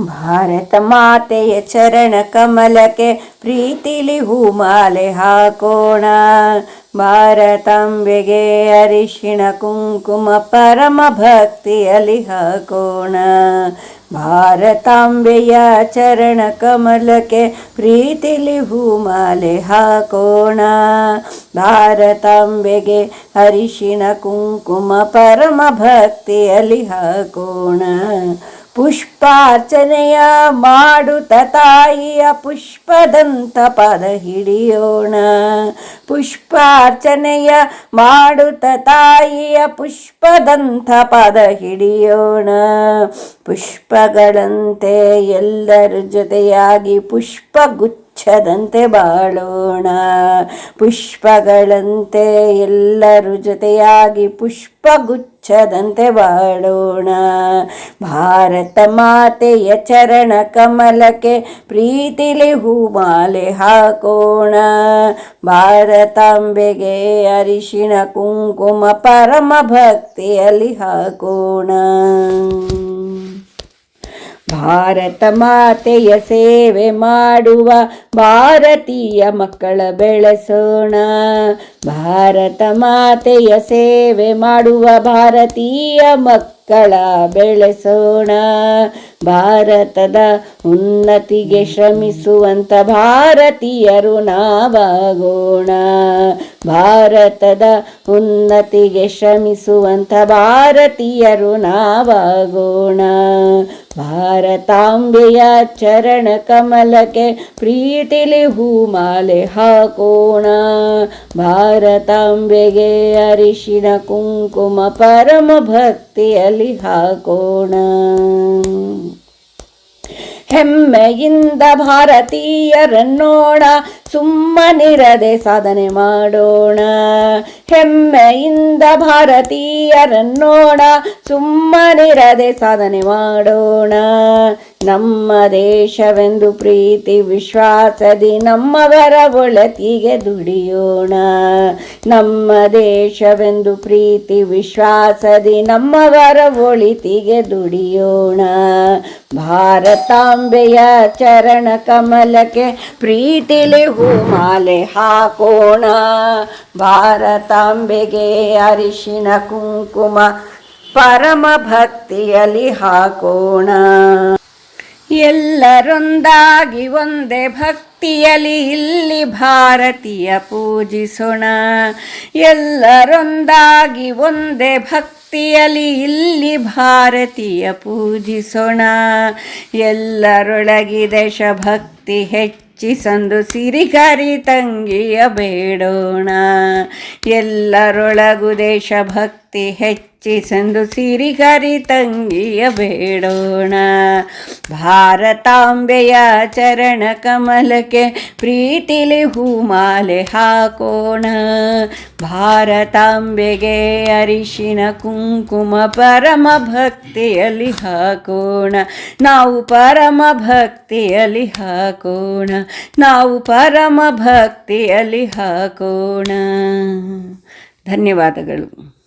ಭಾರತ ಮಾತೆಯ ಚರಣ ಕಮಲಕ್ಕೆ ಪ್ರೀತಿಲಿ ಹೂಮಾಲೆ ಹಾಕೋಣ. ಭಾರತಾಂಬೆಗೆ ಅರಿಶಿಣ ಕುಂಕುಮ ಪರಮ ಭಕ್ತಿಯಲ್ಲಿ ಹಾಕೋಣ. ಭಾರತಾಂಬೆಯ ಚರಣ ಕಮಲಕ್ಕೆ ಪ್ರೀತಿಲಿ ಹೂಮಾಲೆ ಹಾಕೋಣ. ಭಾರತಾಂಬೆಗೆ ಅರಿಶಿಣ ಕುಂಕುಮ ಪರಮ ಭಕ್ತಿಯಲ್ಲಿ ಹಾಕೋಣ. ಪುಷ್ಪಾರ್ಚನೆಯ ಮಾಡುತ್ತ ತಾಯಿಯ ಪುಷ್ಪದಂತ ಪದ ಹಿಡಿಯೋಣ. ಪುಷ್ಪಾರ್ಚನೆಯ ಮಾಡುತ್ತ ತಾಯಿಯ ಪುಷ್ಪದಂತ ಪದ ಹಿಡಿಯೋಣ. ಪುಷ್ಪಗಳಂತೆ ಎಲ್ಲರ ಜೊತೆಯಾಗಿ ಪುಷ್ಪಗುಚ್ಛದಂತೆ ಬಾಳೋಣ. ಪುಷ್ಪಗಳಂತೆ ಎಲ್ಲರೂ ಜೊತೆಯಾಗಿ ಪುಷ್ಪಗುಚ್ಛದಂತೆ ಬಾಳೋಣ. ಭಾರತ ಮಾತೆಯ ಚರಣ ಕಮಲಕ್ಕೆ ಪ್ರೀತಿಲಿ ಹೂಮಾಲೆ ಹಾಕೋಣ. ಭಾರತಾಂಬೆಗೆ ಅರಿಶಿಣ ಕುಂಕುಮ ಪರಮ ಭಕ್ತಿಯಲ್ಲಿ ಹಾಕೋಣ. ಭಾರತ ಮಾತೆಯ ಸೇವೆ ಮಾಡುವ ಭಾರತೀಯ ಮಕ್ಕಳ ಬೆಳೆಸೋಣ. ಭಾರತ ಮಾತೆಯ ಸೇವೆ ಮಾಡುವ ಭಾರತೀಯ ಮಕ್ಕಳ ಬೆಳೆಸೋಣ. ಭಾರತದ ಉನ್ನತಿಗೆ ಶ್ರಮಿಸುವಂಥ ಭಾರತೀಯರು ನಾವಾಗೋಣ. ಭಾರತದ ಉನ್ನತಿಗೆ ಶ್ರಮಿಸುವಂಥ ಭಾರತೀಯರು ನಾವಾಗೋಣ. ಭಾರತಾಂಬೆಯ ಚರಣ ಕಮಲಕ್ಕೆ ಪ್ರೀತಿಲಿ ಹೂಮಾಲೆ ಹಾಕೋಣ. ಭಾರತಾಂಬೆಗೆ ಅರಿಶಿಣ ಕುಂಕುಮ ಪರಮ ಭಕ್ತಿಯಲ್ಲಿ ಹಾಕೋಣ. ಹೆಮ್ಮೆಯಿಂದ ಭಾರತೀಯರನ್ನೋಣ, ಸುಮ್ಮನಿರದೆ ಸಾಧನೆ ಮಾಡೋಣ. ಹೆಮ್ಮೆಯಿಂದ ಭಾರತೀಯರನ್ನೋಣ, ಸುಮ್ಮನಿರದೆ ಸಾಧನೆ ಮಾಡೋಣ. ನಮ್ಮ ದೇಶವೆಂದು ಪ್ರೀತಿ ವಿಶ್ವಾಸದಿ ನಮ್ಮವರ ಒಳತಿಗೆ ದುಡಿಯೋಣ. ನಮ್ಮ ದೇಶವೆಂದು ಪ್ರೀತಿ ವಿಶ್ವಾಸದಿ ನಮ್ಮವರ ಒಳಿತಿಗೆ ದುಡಿಯೋಣ. ಭಾರತಾಂಬೆಯ ಚರಣ ಕಮಲಕ್ಕೆ ಪ್ರೀತಿಲಿ ಹೂಮಾಲೆ ಹಾಕೋಣ. ಭಾರತಾಂಬೆಗೆ ಅರಿಶಿಣ ಕುಂಕುಮ ಪರಮ ಭಕ್ತಿಯಲ್ಲಿ ಹಾಕೋಣ. ಎಲ್ಲರೊಂದಾಗಿ ಒಂದೇ ಭಕ್ತಿಯಲ್ಲಿ ಇಲ್ಲಿ ಭಾರತೀಯ ಪೂಜಿಸೋಣ. ಎಲ್ಲರೊಂದಾಗಿ ಒಂದೇ ಭಕ್ತಿಯಲ್ಲಿ ಇಲ್ಲಿ ಭಾರತೀಯ ಪೂಜಿಸೋಣ. ಎಲ್ಲರೊಳಗಿ ದೇಶಭಕ್ತಿ ಹೆಚ್ಚಿಸಂದು ಸಿರಿಗರಿ ತಂಗಿಯ ಬೇಡೋಣ. ಎಲ್ಲರೊಳಗು ದೇಶಭಕ್ತಿ ಹೆಚ್ಚಿಸಂದು ಸಿರಿಗರಿ ತಂಗಿಯ ಬೇಡೋಣ. ಭಾರತಾಂಬೆಯ ಚರಣ ಕಮಲಕ್ಕೆ ಪ್ರೀತಿಲಿ ಹೂಮಾಲೆ ಹಾಕೋಣ. ಭಾರತಾಂಬೆಗೆ ಅರಿಶಿಣ ಕುಂಕುಮ ಪರಮ ಭಕ್ತಿಯಲ್ಲಿ ಹಾಕೋಣ. ನಾವು ಪರಮ ಭಕ್ತಿಯಲ್ಲಿ ಹಾಕೋಣ. ನಾವು ಪರಮ ಭಕ್ತಿಯಲ್ಲಿ ಹಾಕೋಣ. ಧನ್ಯವಾದಗಳು.